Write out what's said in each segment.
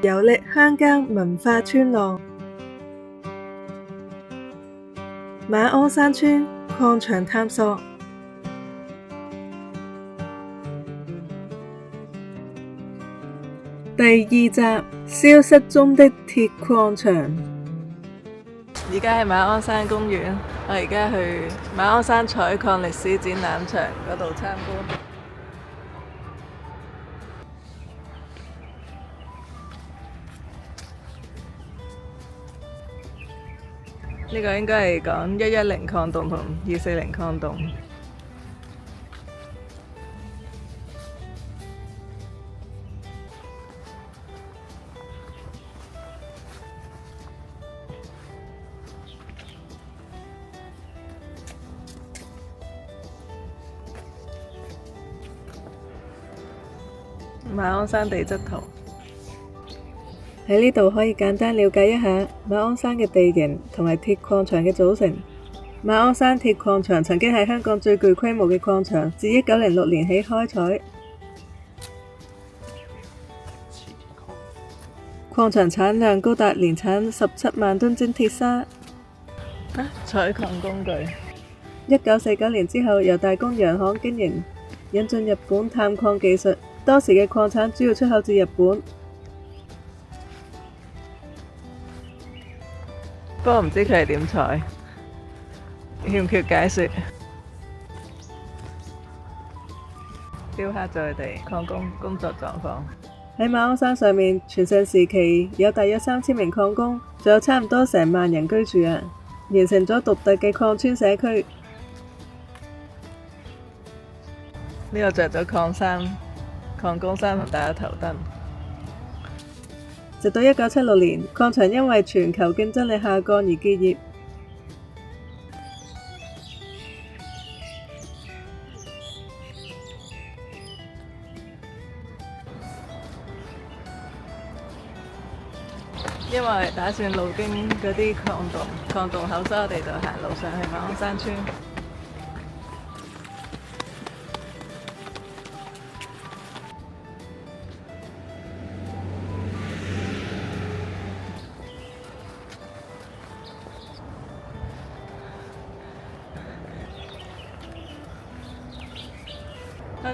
遊歷鄉間文化村落。馬鞍山村礦場探索第2集：消失中的鐵礦場。而家喺馬鞍山公園，我而家去馬鞍山採礦歷史展覽場嗰度參觀。呢個應該係講110礦洞同240礦洞。馬鞍山地質圖。喺呢度可以簡單了解一下馬鞍山嘅地形同埋鐵礦場嘅組成。馬鞍山鐵礦場曾經係香港最具規模嘅礦場，自1906年起開採。礦場產量高達年產17萬噸蒸鐵砂。採礦工具。1949年之後，由大公洋行經營，引進日本探礦技術。當時嘅礦產主要出口至日本。不過唔知佢係點採，欠缺解說。雕刻在地礦工工作狀況。喺馬鞍山上面，全盛時期有大約3000名礦工，仲有差唔多成萬人居住啊，形成咗獨特嘅礦村社區。呢個着咗礦工衫同戴咗頭燈。直到1976年，礦場因為全球競爭力下降而結業。因為打算路經嗰啲礦洞口，所以我哋就行路上去馬鞍山村。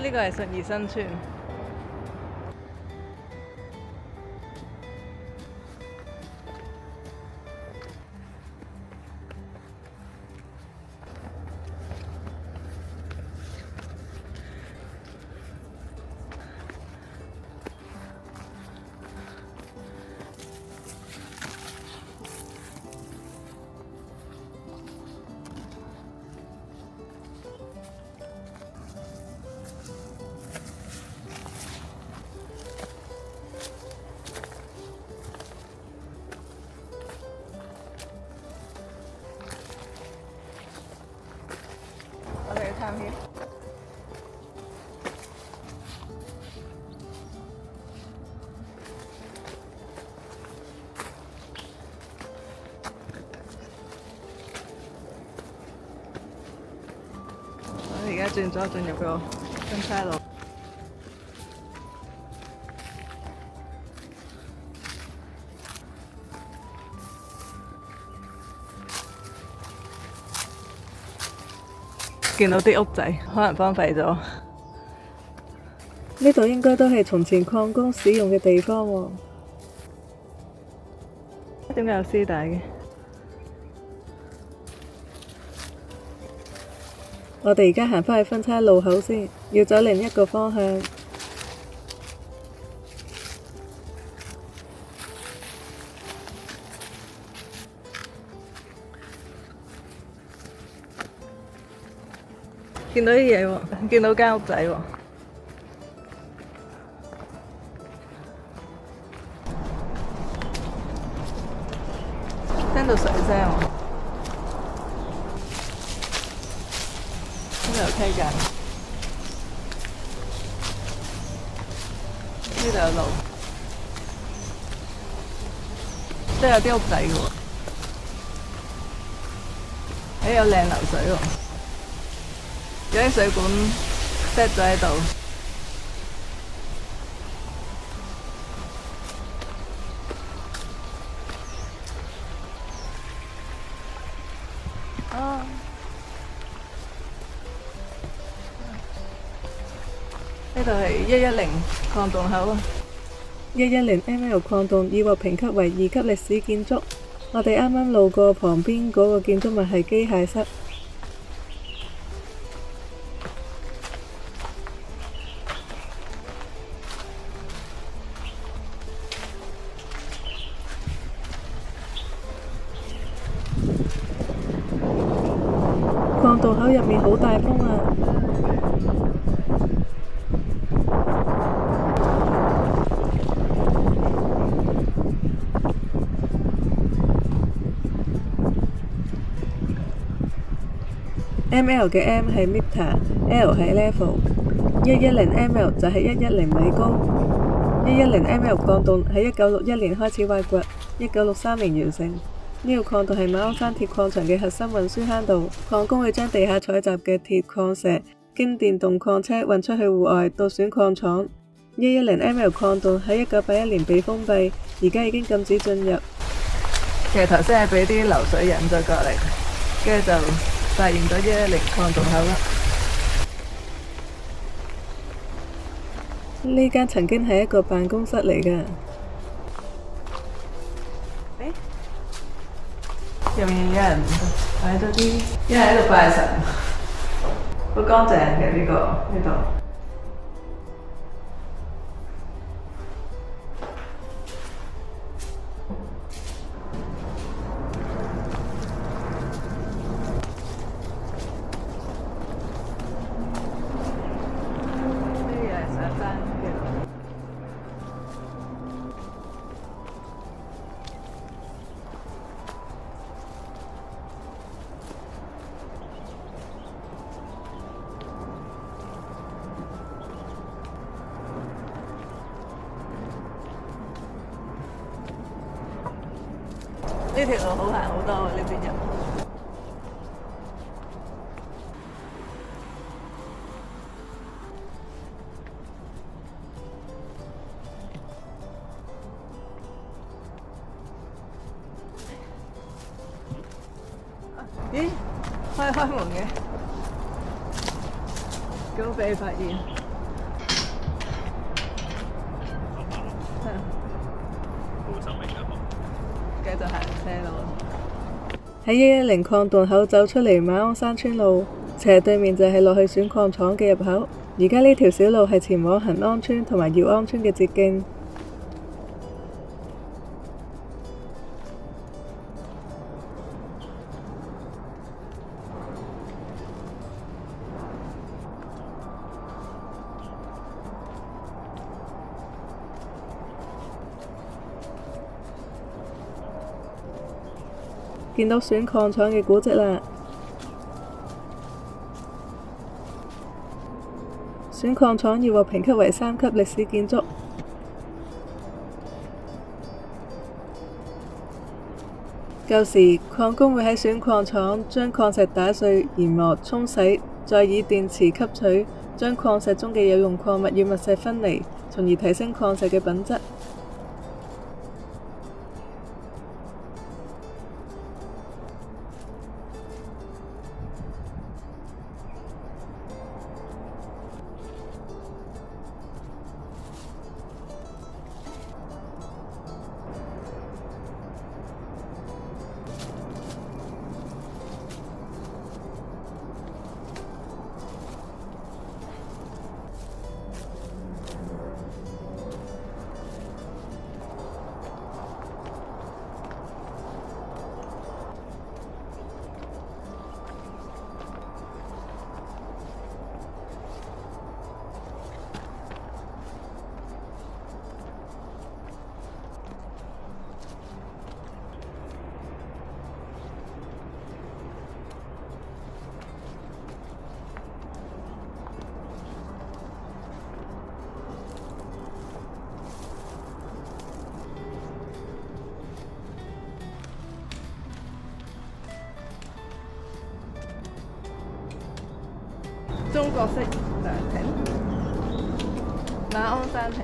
呢個係信義新村。探險。我哋而家轉入個分岔路。見到啲屋仔可能荒廢咗。呢度應該都係從前礦工使用嘅地方喎。點解有絲帶嘅？我哋而家行返去分岔路口先，要走另一個方向。見到啲嘢喎，見到間屋仔喎，聽到水聲喎，呢度有溪澗，呢度有路，都有啲屋仔嘅喎，有靚流水喎。有啲水管 set 咗喺度。度係110礦洞口啊。110ml 礦洞已獲評級為2級歷史建築。我哋啱啱路過旁邊嗰個建築物係機械室。礦洞口入面好大風啊！ml 嘅 m 係 meter，L 係 level，110ml 就係110米高。110ml 礦洞喺1961年開始挖掘，1963年完成。呢個礦洞係馬鞍山鐵礦場嘅核心運輸坑道，礦工會將地下採集嘅鐵礦石經電動礦車運出去戶外到選礦廠。110ml 礦洞喺1981年被封閉，而家已經禁止進入。其實頭先係俾啲流水引咗過嚟，跟住就發現咗110礦洞口啦。呢間曾經係一個辦公室嚟㗎。入面有人擺咗啲，一係喺度拜神，好乾淨嘅呢度。呢個係沙灘嘅。呢條路好行好多喎，呢邊入。咦？開門嘅，咁被發現。繼續行車路。喺110礦洞口走出嚟馬鞍山村路，斜對面就係落去選礦廠嘅入口。而家呢條小路係前往恒安村同埋耀安村嘅捷徑。見到選礦廠嘅古蹟啦！選礦廠已獲評級為3級歷史建築。舊時礦工會喺選礦廠將礦石打碎、研磨、沖洗，再以電池吸取，將礦石中嘅有用礦物與密石分離，從而提升礦石嘅品質。中國式涼亭，馬鞍山亭。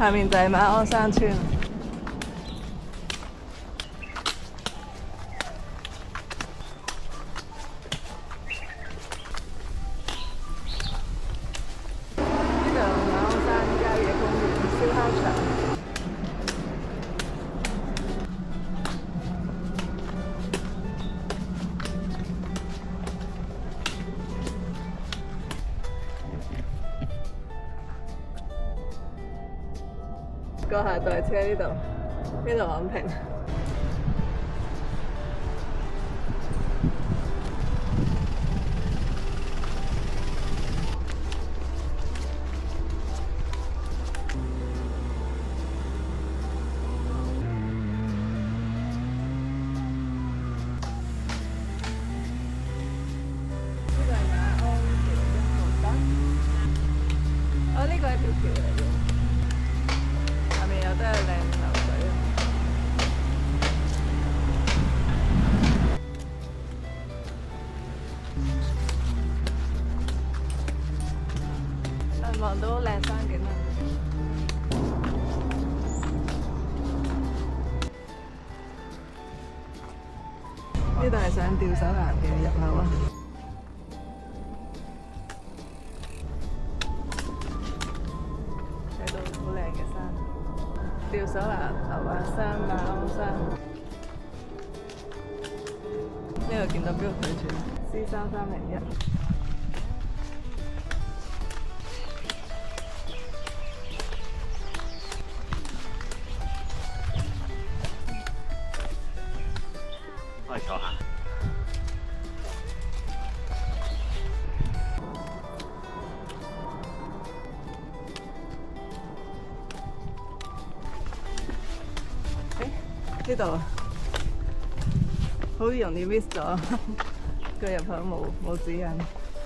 下面就係馬鞍山村。呢度馬鞍山郊野公園燒烤場。過下代車呢度很平。呢個係馬鞍橋1號燈。哦，呢個係條橋嚟嘅。下面又都有靚流水啊！望到靚山景啊！呢度係上吊手岩嘅入口啊！睇到好靚嘅山。吊手岩、牛華山、馬鞍山，呢度見到標距住 C3301。可以坐下。呢度好容易 miss 咗個入口冇指引，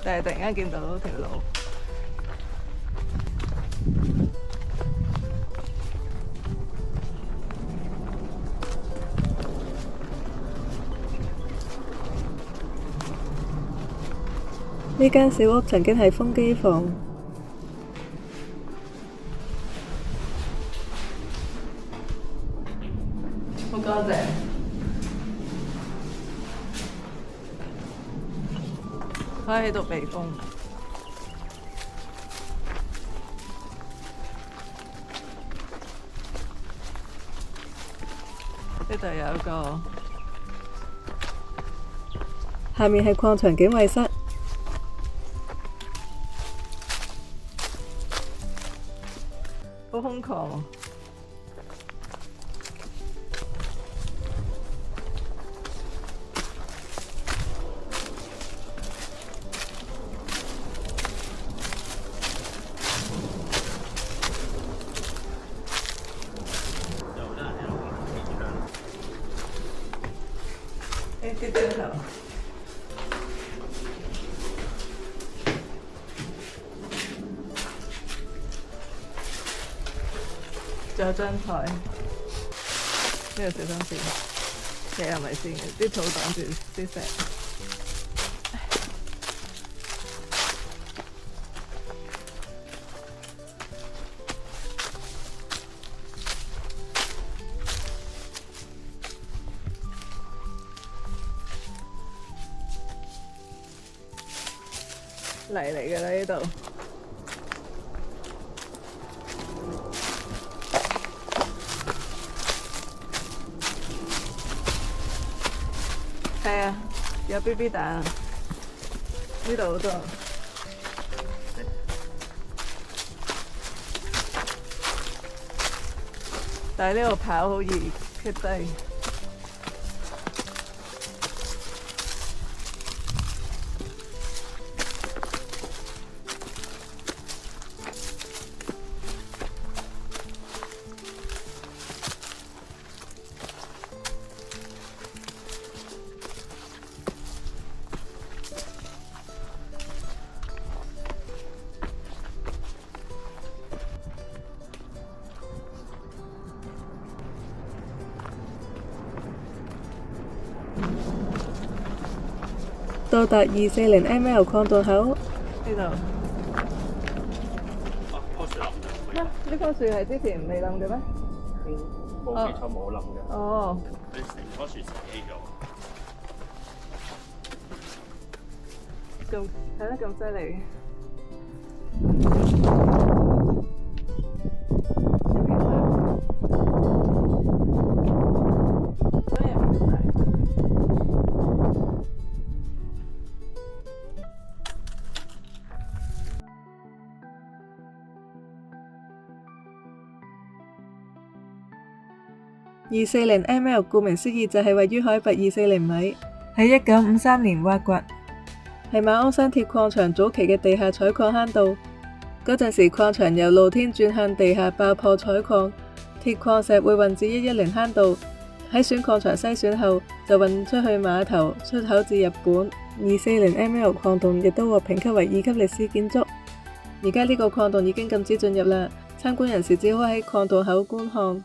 但係突然間見到條路。呢間小屋曾經係風機房。好乾淨。可以喺度避風。呢度有一個，下面係礦場警衛室。好空曠喎。啲磚頭，仲有張台，呢度小心線，其實唔係線嘅，啲草擋住啲石。泥嚟嘅啦呢度，係啊，有 BB 彈啊，呢度好多。但係呢度跑好易跌低。到達240ml 礦洞口，呢度。呢棵樹係之前未冧嘅咩？冇記錯冇冧嘅。哦，佢成棵樹死咗。咁係咯，咁犀利。240ml 顧名思義就係位於海拔240米，喺1953年挖掘，係馬鞍山鐵礦場早期嘅地下採礦坑道。嗰陣時礦場由露天轉向地下爆破採礦，鐵礦石會運至110坑道，喺選礦場篩選後就運出去碼頭出口至日本。240ml 礦洞亦都獲評級為2級歷史建築。而家呢個礦洞已經禁止進入啦，參觀人士只可喺礦洞口觀看。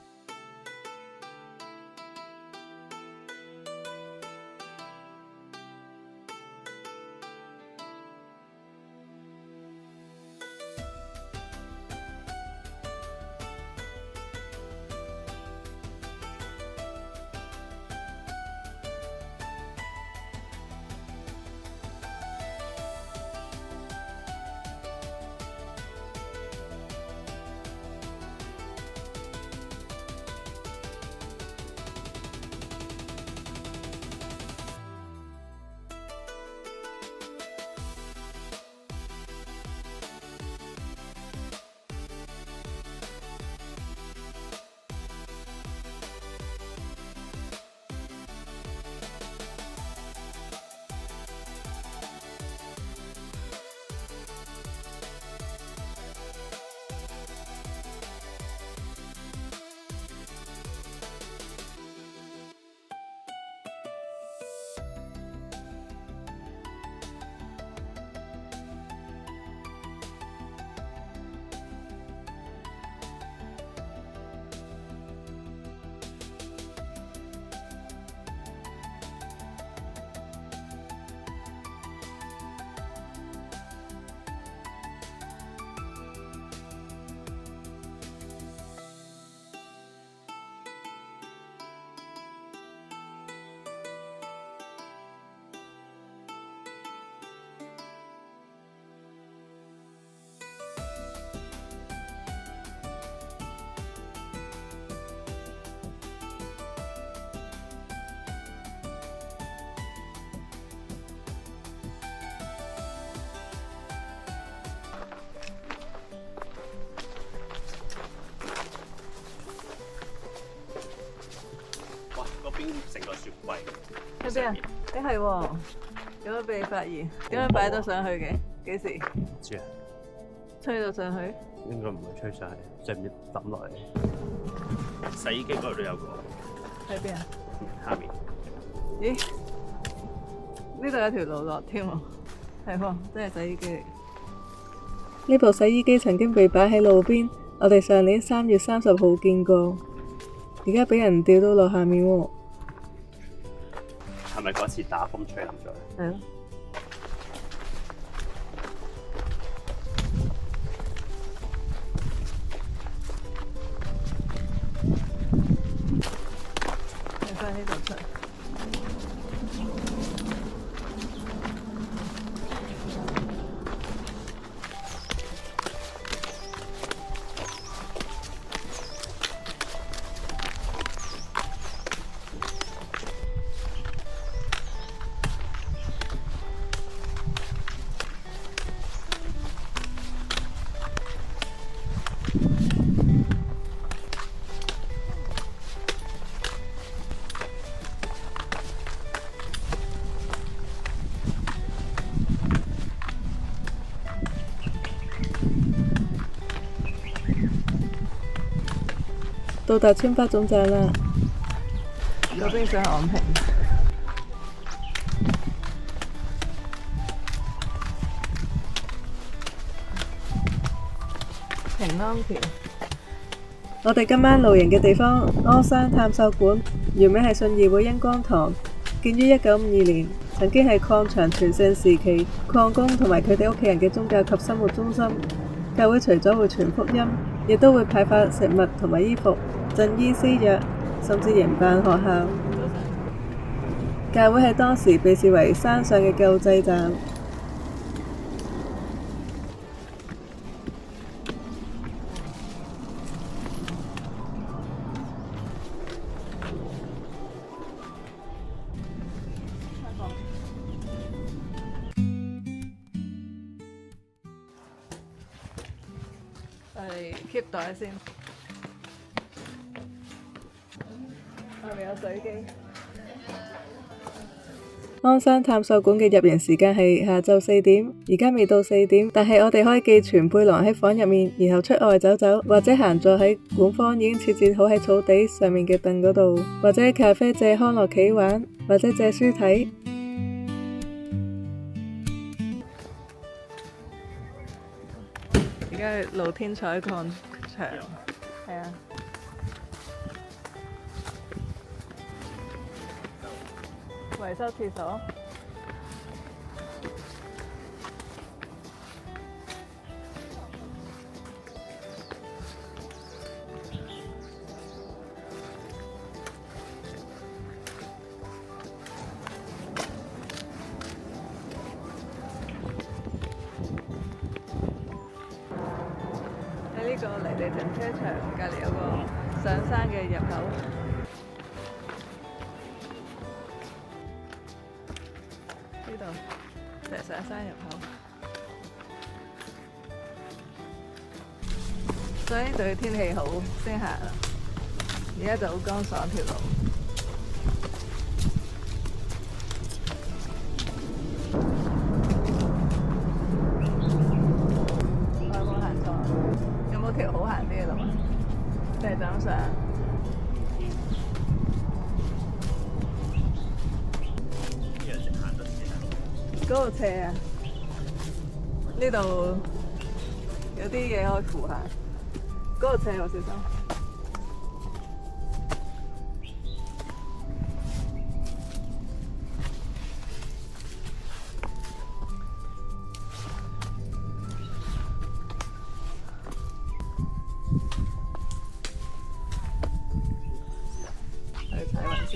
成個雪櫃喺邊啊？係喎，點解俾你發現？點解擺到上去嘅？幾時？唔知啊，吹到上去？應該唔會吹上去，上面抌落嚟。洗衣機嗰度都有個。喺邊啊？下面。咦？呢度有條路落添喎，係喎，真係洗衣機嚟。呢部洗衣機曾經被擺喺路邊，我哋上年3月30號見過，而家俾人掉到落下面喎。係咪嗰次打風吹冧咗？係咯。睇返呢度出。到達村北總站啦，嗰邊上昂坪。平安橋。我哋今晚露營嘅地方鞍山探索館，原名係信義會恩光堂，建於1952年，曾經係礦場全盛時期礦工同埋佢哋屋企人嘅宗教及生活中心。教會除咗會傳福音、亦都會派發食物同埋衣服、贈醫施藥，甚至營辦學校。教會喺當時被視為山上嘅救濟站。keep 袋先，外面有水機。鞍山探索館嘅入園時間係下晝4點，而家未到4點，但係我哋可以寄存背囊喺房入面，然後出外走走，或者閒坐喺館方已經設置好喺草地上面嘅凳嗰度，或者喺咖啡借康樂棋玩，或者借書睇。而家係露天採礦場，係啊。維修廁所。喺呢個離地停車場隔離有個上山嘅入口。呢度就係上山入口，所以呢度天氣好先行。而家就好乾爽條路。我有冇行錯？有冇條好行啲嘅路啊？定係就咁上？嗰度斜啊！呢度有啲嘢可以扶下，嗰度斜我小心。去踩穩先。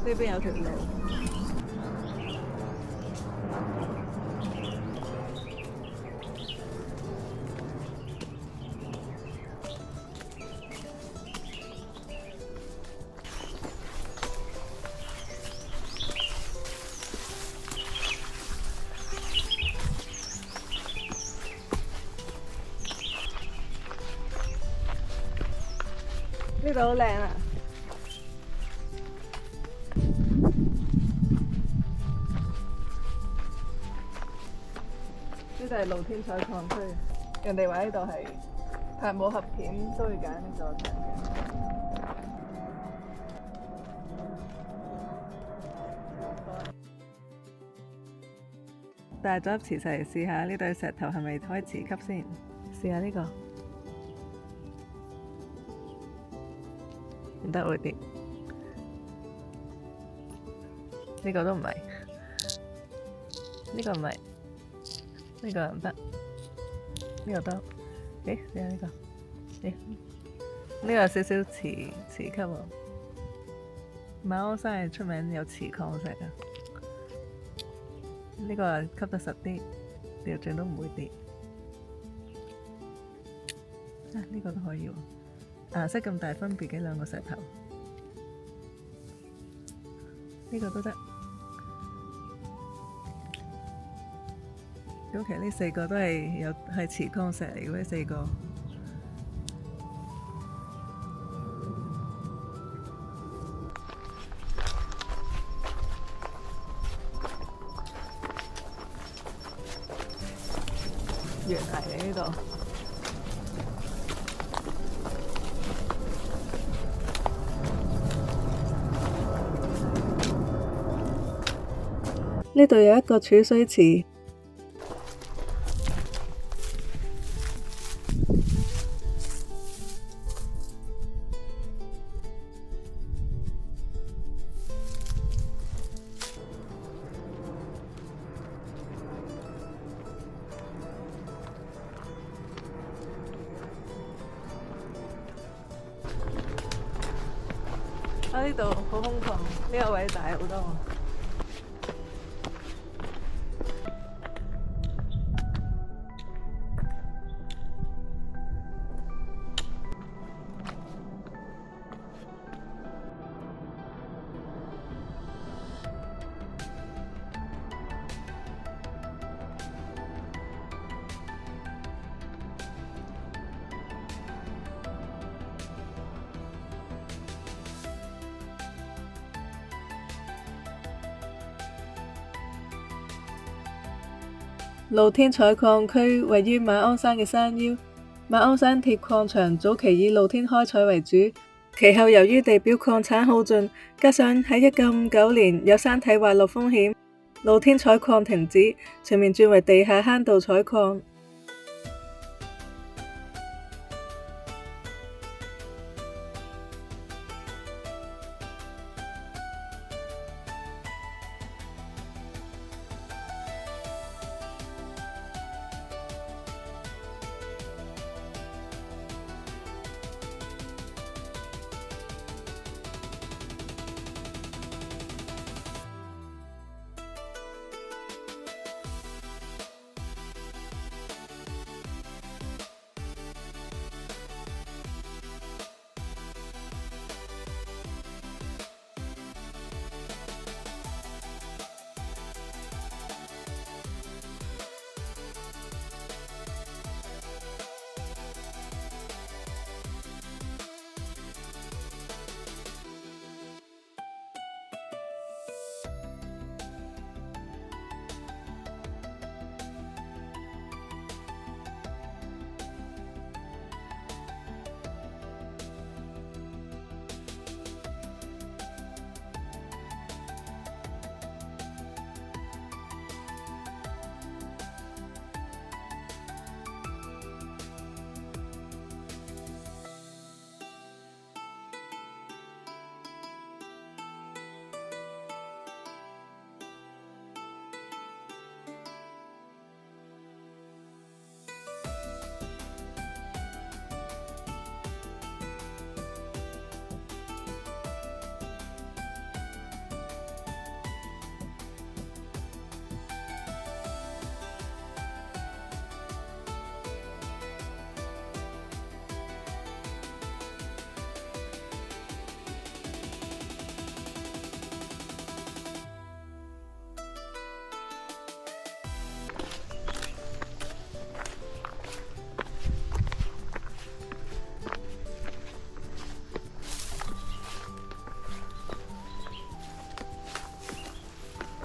呢邊有條路，呢度好靚啊！呢度係露天採礦區，人哋話呢度係拍武俠片都會揀呢個場景。帶咗粒磁石嚟試下呢對石頭係咪可以磁吸先？試下呢個，唔得會跌。呢個都唔係，呢個唔係。呢個唔得，呢個得，試下呢個，呢個有少少磁吸喎。馬鞍山係出名有磁礦石啊，呢個吸得實啲，掉轉都唔會跌。呢個都可以喎，顏色咁大分別嘅兩個石頭，呢個都得。咁其實呢4個都係磁礦石嚟嘅，呢4個。懸崖嚟呢度。呢度有一個儲水池。啊！呢度好空曠，呢個位大好多。露天採礦區位於馬鞍山嘅山腰。馬鞍山鐵礦場早期以露天開採為主，其後由於地表礦產耗盡，加上喺1959年有山體滑落風險，露天採礦停止，全面轉為地下坑道採礦。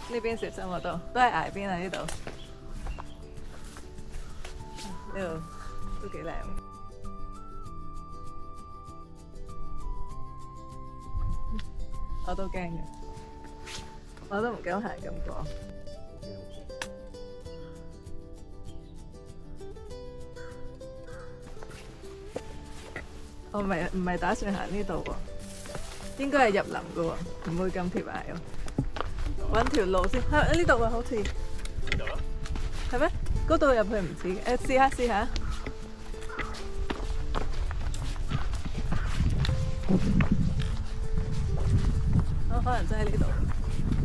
呢邊小心嗰度，都係崖邊啊！呢度，呢度都幾靚。我都驚嘅，我都唔敢行咁過。我唔係打算行呢度喎，應該係入林嘅喎，唔會咁貼崖喎。揾條路先，喺呢度啊，好似呢度咯，係咩？嗰度入去唔似嘅，試下。可能真係呢度，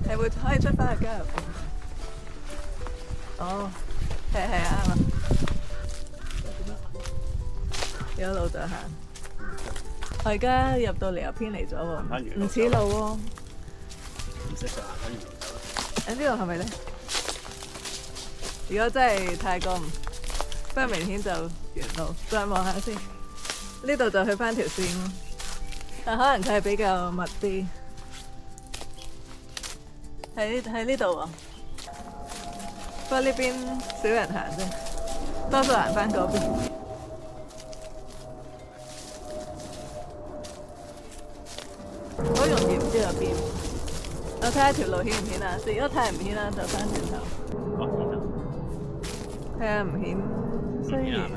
係會可以出返去加入。哦，係啊，啱啊，有路就行。我而家入到嚟又偏離咗喎，唔似路喎。唔識就行翻原路走啦。呢度係咪咧？如果真係太過不明顯就原路，再望下先。呢度就去翻條線咯，但可能佢係比較密啲。喺呢度喎，不過呢邊少人行啫，多數行翻嗰邊。好容易唔知入邊。我睇下條路顯唔顯啊？如果太唔顯啦，就翻轉頭。係啊，唔顯。雖然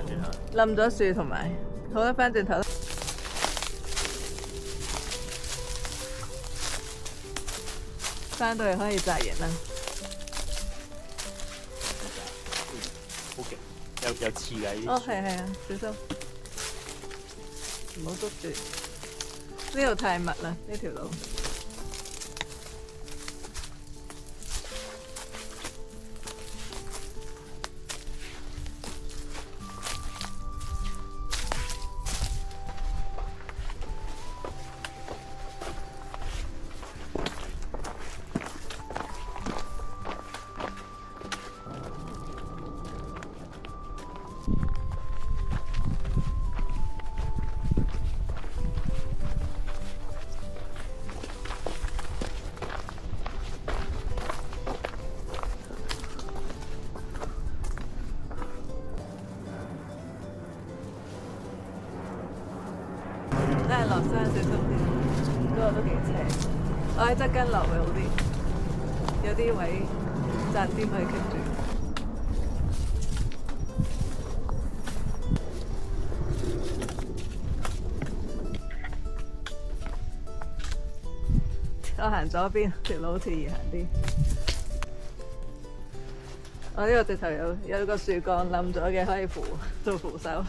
冧咗樹同埋，好啦，翻轉頭啦。翻到嚟可以紮營啦。好勁，有刺㗎呢啲。哦，係啊，小心，唔好捉住。呢度太密啦，呢條路。真係落山小心啲，嗰個都幾斜。我喺側跟落會好啲，有啲位窄啲可以棘住。我行左邊，條路好似易行啲。我呢個直頭有個樹幹冧咗嘅，可以做扶手。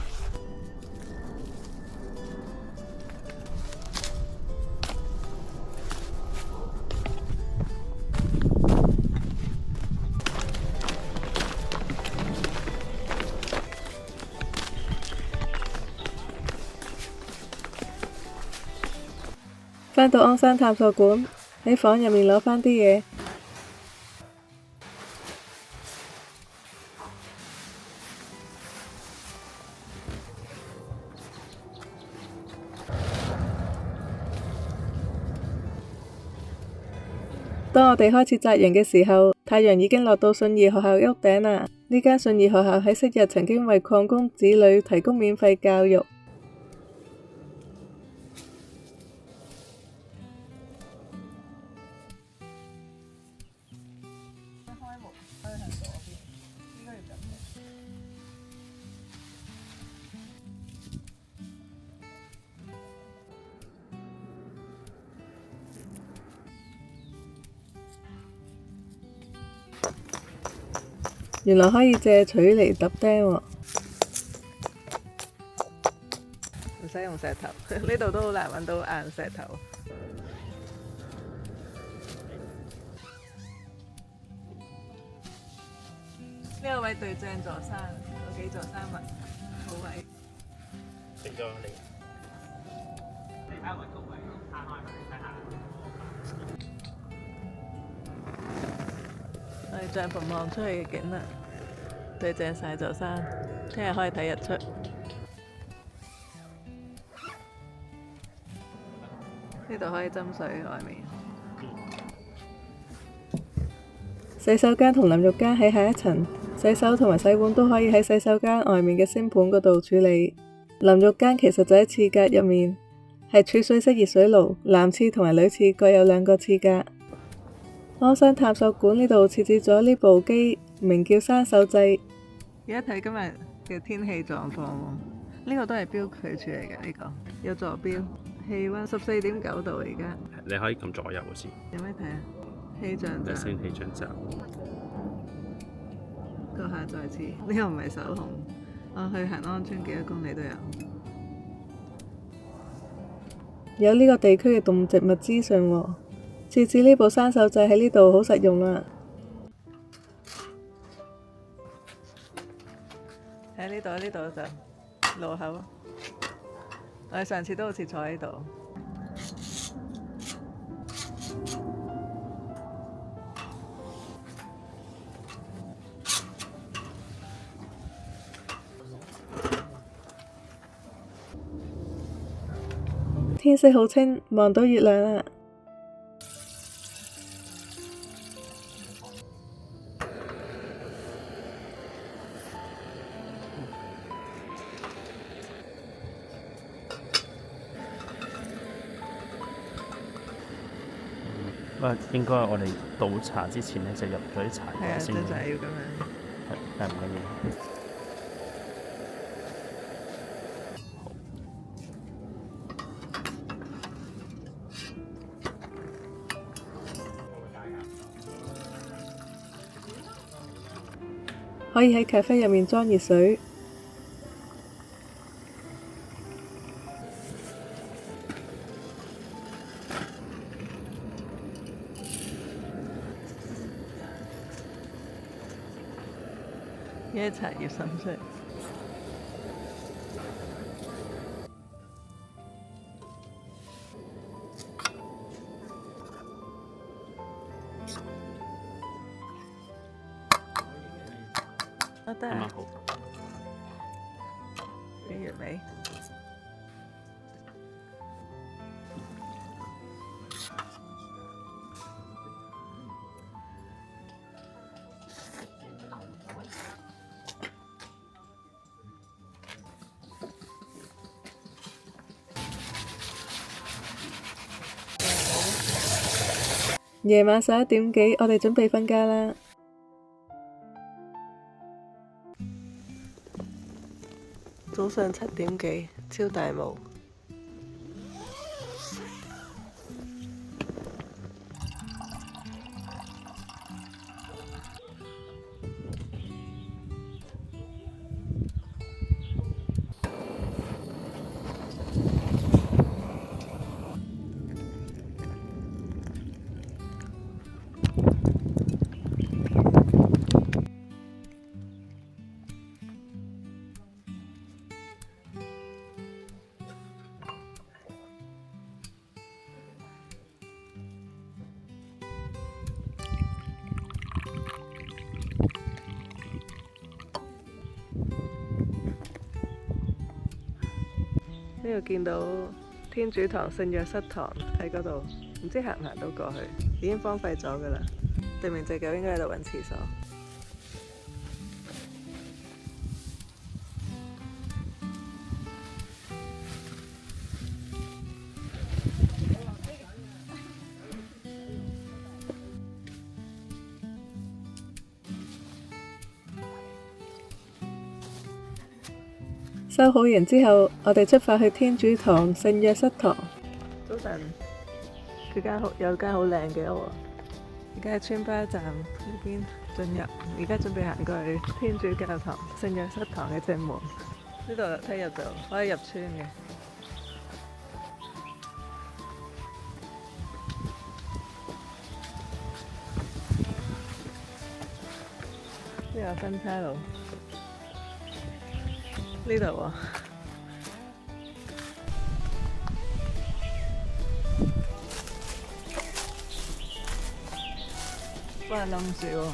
返到鞍山探索館，喺房入面攞返啲嘢。當我哋開始紮營嘅時候，太陽已經落到信義學校屋頂啦。呢間信義學校喺昔日曾經為礦工子女提供免費教育。原來可以借錘嚟揼釘喎，唔使用石頭，呢度都好難揾到硬石頭。呢個位對正座山，有幾座山脈，好位。俾咗你。你睇下個位攤開埋，睇下。我哋帳篷望出去嘅景啦，對正晒座山，聽日可以睇日出。呢度可以斟水外面。洗手間同淋浴間喺下一層，洗手同埋洗碗都可以喺洗手間外面嘅星盤嗰度處理。淋浴間其實就喺廁格入面，係儲水式熱水爐，男廁同埋女廁各有2個廁格。鞍山探索館呢度設置咗呢部機，名叫山手掣。而家睇今日嘅天氣狀況喎，呢個都係標距處嚟嘅，呢個有座標，氣溫14.9度而家。你可以撳左右好似。有咩睇啊？氣象站。升氣象站。個下載詞，呢個唔係手紅。我去行安村幾多公里都有。有呢個地區嘅動植物資訊喎。設置呢部山手掣喺呢度好實用啦。喺呢度就路口。我哋上次都好似坐喺度。天色好清，望到月亮啦。應該我哋倒茶之前咧就入咗啲茶葉先。係啊，就係要咁樣。係唔緊要。可以喺咖啡入面裝熱水。椰茶葉滲出嚟。得啊，俾完未？夜晚11點幾，我哋準備瞓覺啦。早上7點幾，超大霧。呢度見到天主堂聖若瑟堂喺嗰度，唔知行唔行到過去，已經荒廢咗㗎喇。對面隻狗應該喺度揾廁所。收好完之後，我哋出發去天主堂聖若瑟堂。早晨，佢有間好靚嘅屋，而家喺村巴站呢邊進入，而家準備行過去天主教堂聖若瑟堂嘅正門。呢度樓梯入到可以入村嘅。呢個分岔路。呢度喎，哇冧住喎！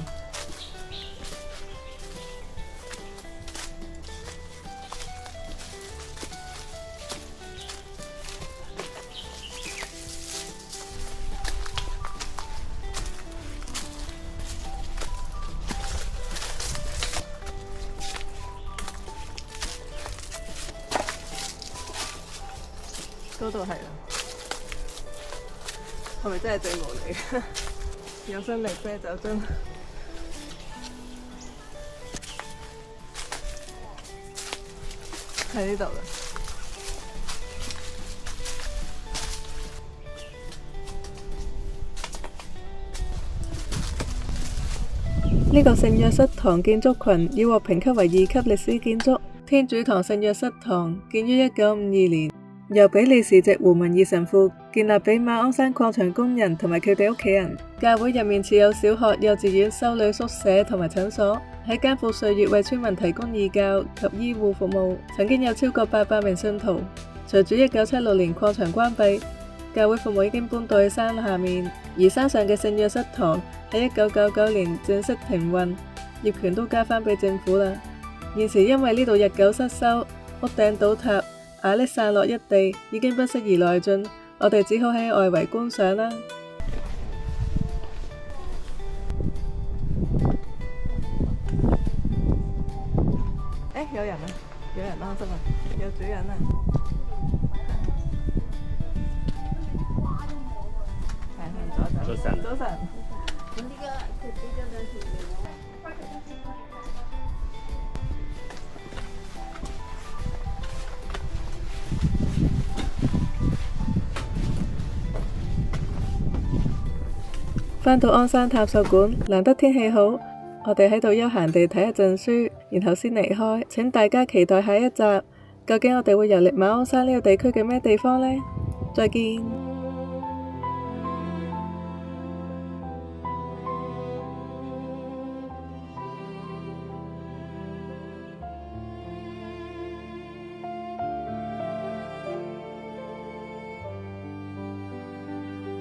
嗰度係啦，係咪真係正門嚟嘅？有新力啤酒樽，喺呢度啦。呢個聖若瑟堂建築群已獲評級為2級歷史建築。天主堂聖若瑟堂建於1952年。由比利時籍胡文義神父建立俾馬鞍山礦場工人同埋佢哋屋企人。教會入面設有小學、幼稚園、修女宿舍同埋診所，喺艱苦歲月為村民提供義教及醫護服務。曾經有超過800名信徒。隨住1976年礦場關閉，教會服務已經搬到去山下面，而山上嘅聖若瑟堂喺1999年正式停運，業權都交返俾政府啦。現時因為呢度日久失修，屋頂倒塌，瓦礫散落一地，已經不適宜內進，我哋只好喺外圍觀賞啦。有人啊！有人安心啊！有主人啊！係向左走。早晨。早晨。返到鞍山探索館，難得天氣好，我哋喺度休閒地睇一陣書，然後先離開。請大家期待下一集，究竟我哋會遊歷馬鞍山呢個地區嘅咩地方呢？再見。